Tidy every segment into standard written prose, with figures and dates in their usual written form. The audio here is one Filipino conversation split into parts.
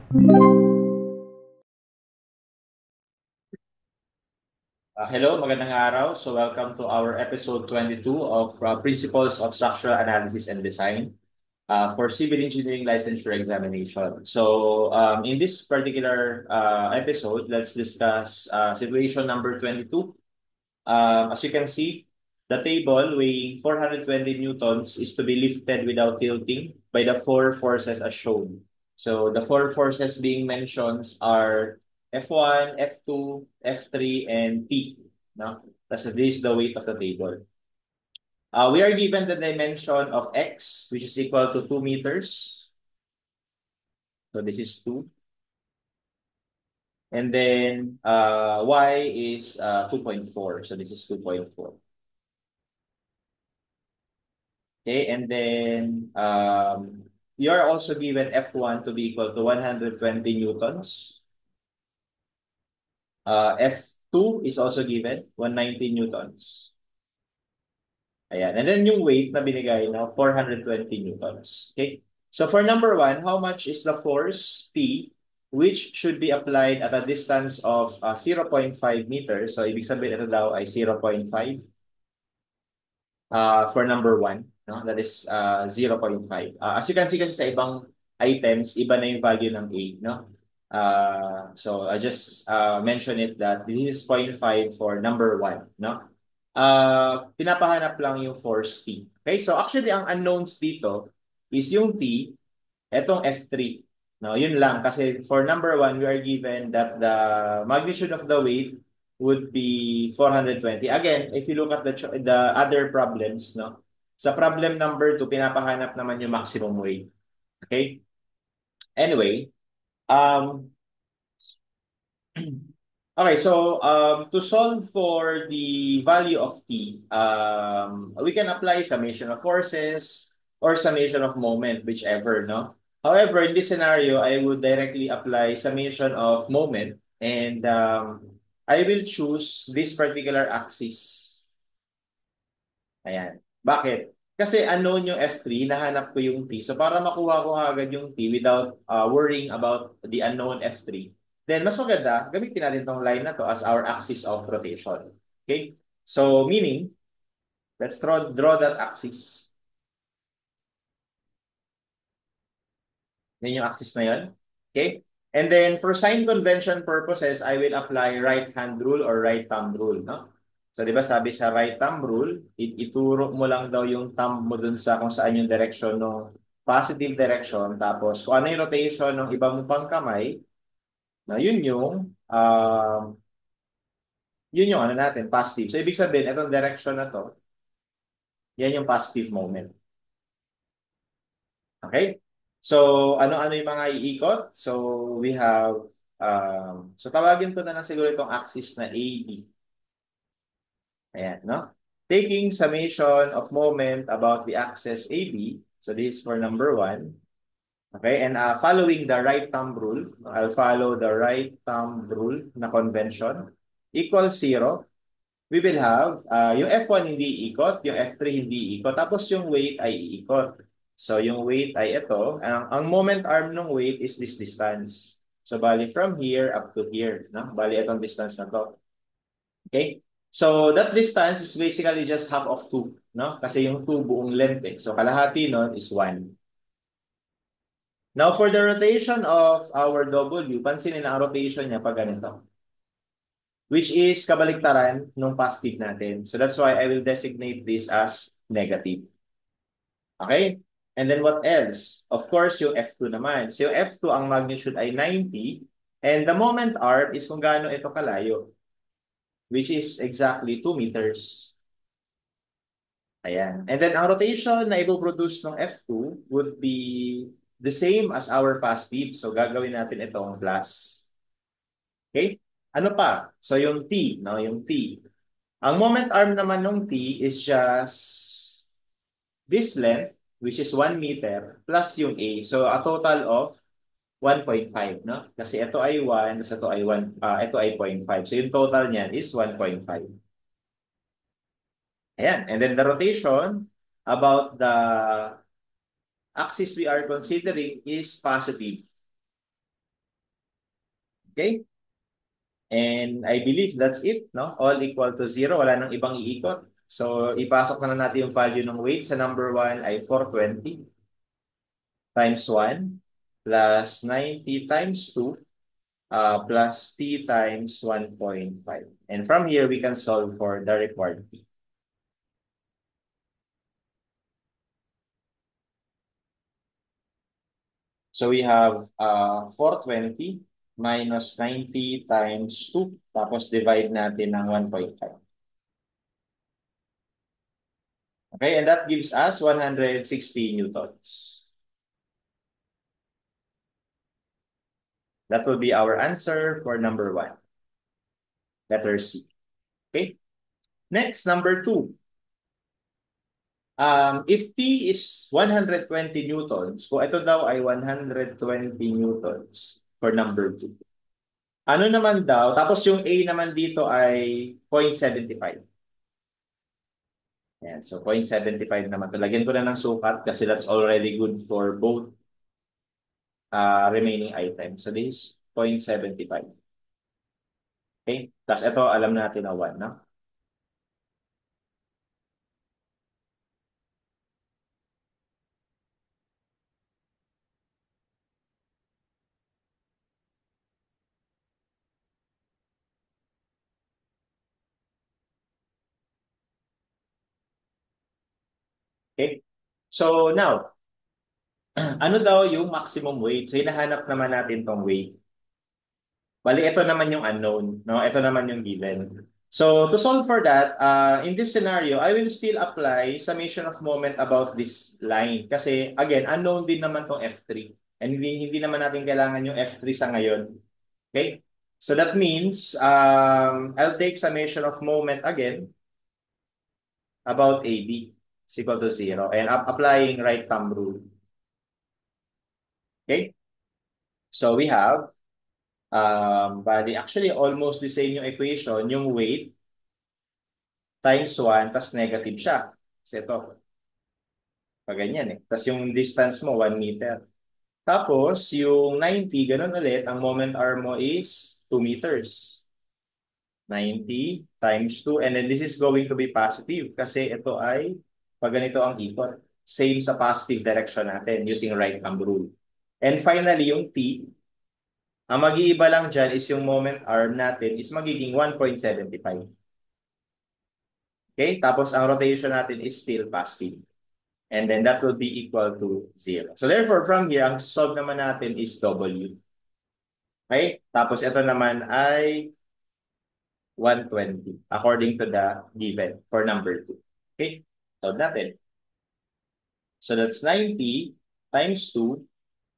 Hello, magandang araw. So welcome to our episode 22 of Principles of Structural Analysis and Design for Civil Engineering Licensure Examination. So in this particular episode, let's discuss situation number 22. As you can see, the table weighing 420 newtons is to be lifted without tilting by the four forces as shown. So the four forces being mentioned are F1, F2, F3, and P. No? That's this is the weight of the table. We are given the dimension of X, which is equal to 2 meters. So this is 2. And then Y is 2.4. So this is 2.4. Okay, and then you are also given F1 to be equal to 120 newtons. F2 is also given 190 newtons. Ayan. And then yung weight na binigay na 420 newtons. Okay? So for number 1, how much is the force P which should be applied at a distance of 0.5 meters? So ibig sabihin ito daw ay 0.5 for number 1. No? That is 0.5. As you can see kasi sa ibang items, iba na yung value ng A. No? So I just mention it that this is 0.5 for number 1. No? Pinapahanap lang yung force P. Okay, so actually ang unknowns dito is yung T, etong F3. No, yun lang kasi for number 1 we are given that the magnitude of the weight would be 420. Again, if you look at the other problems, no. Sa problem number 2 pinapahanap naman yung maximum weight. Okay? Anyway, um okay, so to solve for the value of T, we can apply summation of forces or summation of moment, whichever, no? However, in this scenario, I would directly apply summation of moment and I will choose this particular axis. Ayan. Bakit? Kasi unknown yung F3, nahanap ko yung T. So para makuha ko agad yung T without worrying about the unknown F3, then mas maganda, gamitin natin tong line na to as our axis of rotation. Okay? So meaning, let's draw that axis. Yan yung axis na yun. Okay? And then for sign convention purposes, I will apply right hand rule or right thumb rule. No? So, di ba sabi sa right thumb rule, ituro mo lang daw yung thumb mo dun sa kung saan yung direction ng positive direction. Tapos, kung ano yung rotation ng iba mo pang kamay, na yun yung ano natin, positive. So, ibig sabihin, itong direction na to, yan yung positive moment. Okay? So, ano-ano yung mga iikot? So, we have, so tawagin ko na lang siguro itong axis na AB. Ayan, no? Taking summation of moment about the axis AB. So, this is for number 1. Okay, and following the right thumb rule, I'll follow the right thumb rule na convention, equals 0. We will have yung F1 hindi iikot, yung F3 hindi iikot, tapos yung weight ay iikot. So yung weight ay ito. Ang moment arm ng weight is this distance. So bali from here up to here. No? Bali itong distance na to. Okay? So that distance is basically just half of 2. No? Kasi yung 2 buong length eh. So kalahati nun is 1. Now for the rotation of our W, pansinin na ang rotation niya pag ganito, which is kabaliktaran nung positive natin. So that's why I will designate this as negative. Okay? And then what else? Of course, yung F2 naman. So yung F2, ang magnitude ay 90. And the moment arm is kung gaano ito kalayo, which is exactly 2 meters. Ayan. And then ang rotation na ipoproduce ng F2 would be the same as our positive. So gagawin natin itong plus. Okay? Ano pa? So yung T, no? Yung T. Ang moment arm naman ng T is just this length, which is 1 meter, plus yung A. So, a total of 1.5, no? Kasi ito ay 1, tapos ito ay 1, ito ay 0.5. So, yung total niyan is 1.5. Ayan. And then the rotation about the axis we are considering is positive. Okay? And I believe that's it, no? All equal to 0. Wala nang ibang iikot. So, ipasok na natin yung value ng weight sa number 1 ay 420 times 1 plus 90 times 2 plus t times 1.5. And from here, we can solve for the required t. So we have 420 minus 90 times 2, tapos divide natin ng 1.5. Okay, and that gives us 160 newtons. That will be our answer for number 1. Letter C. Okay. Next, number 2. If T is 120 newtons, kung ito daw ay 120 newtons for number 2. Ano naman daw, tapos yung A naman dito ay 0.75. Ayan, so 0.75 naman. Lagyan ko na ng sukat kasi that's already good for both remaining items. So this is 0.75. Okay? Tapos ito, alam natin na 1, no? Okay? So now, ano daw yung maximum weight? So hinahanap naman natin tong weight. Bali, ito naman yung unknown, no? Ito naman yung given. So, to solve for that, in this scenario, I will still apply summation of moment about this line. Kasi, again, unknown din naman tong F3. And hindi naman natin kailangan yung F3 sa ngayon. Okay? So, that means, I'll take summation of moment again about AB is equal to 0. And applying right thumb rule. Okay? So, we have bali, actually, almost the same yung equation. Yung weight times 1, tas negative siya. Kasi ito, pag ganyan eh. Tas yung distance mo, 1 meter. Tapos, yung 90, ganun ulit, ang moment arm mo is 2 meters. 90 times 2, and then this is going to be positive kasi ito ay, pag ganito ang ikot, same sa positive direction natin using right thumb rule. And finally, yung T, ang mag-iiba lang dyan is yung moment arm natin is magiging 1.75. Okay? Tapos ang rotation natin is still positive. And then that will be equal to 0. So therefore, from here, ang solve naman natin is W. Okay? Tapos ito naman ay 120 according to the given for number 2. Okay? Solve natin. So that's 90 times 2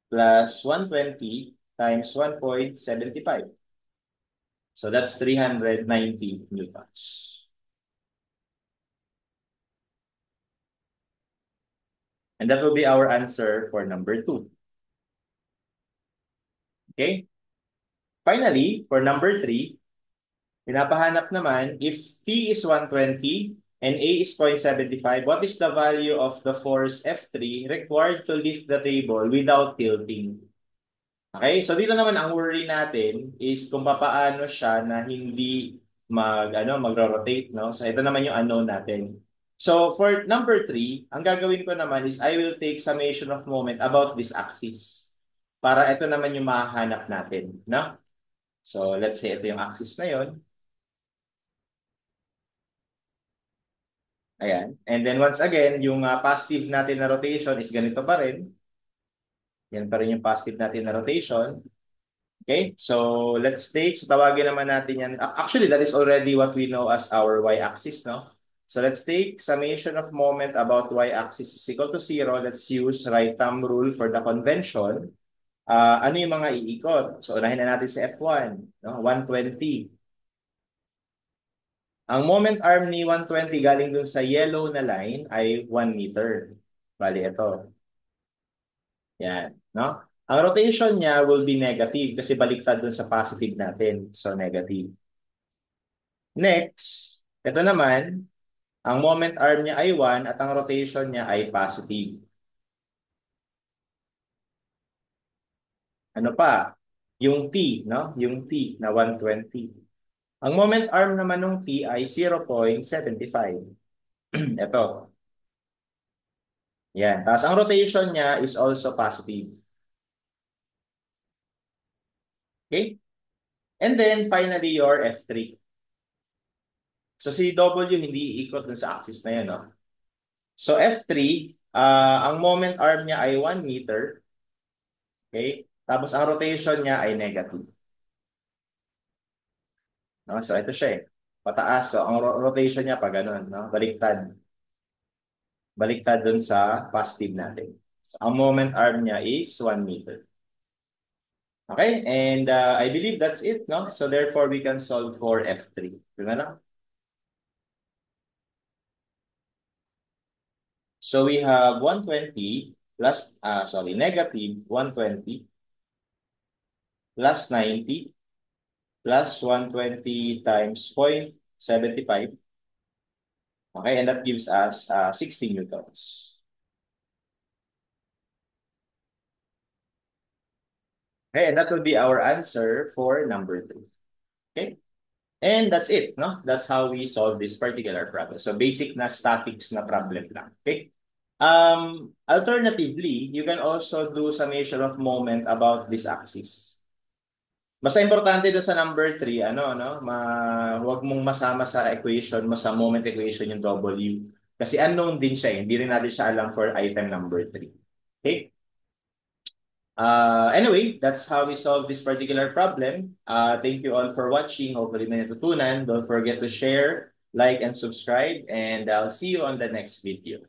plus 120 times 1.75. So that's 390 newtons. And that will be our answer for number 2. Okay? Finally, for number 3, pinapahanap naman if T is 120 and A is 0.75, what is the value of the force F3 required to lift the table without tilting? Okay, so dito naman ang worry natin is kung papaano siya na hindi magro-rotate, no? So ito naman yung unknown natin. So for number 3, ang gagawin ko naman is I will take summation of moment about this axis. Para ito naman yung mahahanap natin, no? So let's say ito yung axis na yon. Ayan. And then once again, yung positive natin na rotation is ganito pa rin. Yan pa rin yung positive natin na rotation. Okay? So, let's take, so tawagin naman natin yan. Actually, that is already what we know as our y-axis, no? So, let's take summation of moment about y-axis is equal to 0. Let's use right thumb rule for the convention. Ano yung mga iikot? So, unahin na natin si F1, no? 120. Ang moment arm ni 120 galing dun sa yellow na line ay 1 meter. Bali, ito. Yan, no? Ang rotation niya will be negative kasi baliktad dun sa positive natin. So, negative. Next, ito naman, ang moment arm niya ay 1 at ang rotation niya ay positive. Ano pa? yung T, no? Yung T na 120. Ang moment arm naman ng T ay 0.75. Ito. Yan. Tapos ang rotation niya is also positive. Okay? And then finally your F3. So si W hindi iikot dun sa axis na yan, no? So F3, ang moment arm niya ay 1 meter. Okay? Tapos ang rotation niya ay negative. No? So ito siya eh. Pataas. So ang rotation niya pa ganun, no? Baliktad. Baliktad dun sa positive natin. So, ang moment arm niya is 1 meter. Okay? And I believe that's it, no? So therefore, we can solve for F3. Ito na lang. So we have 120 plus, negative 120 plus 90 plus 120 times 0.75. Okay, and that gives us 60 newtons. Okay, and that will be our answer for number 3. Okay, and that's it, no? That's how we solve this particular problem. So basic na statics na problem lang. Okay. Alternatively, you can also do summation of moment about this axis. Basta importante doon sa number 3, wag mong masama sa equation mo, sa moment equation yung W. Kasi unknown din siya eh. Hindi rin natin siya alam for item number 3. Okay? Anyway, that's how we solve this particular problem. Thank you all for watching. Hopefully may natutunan. Don't forget to share, like, and subscribe. And I'll see you on the next video.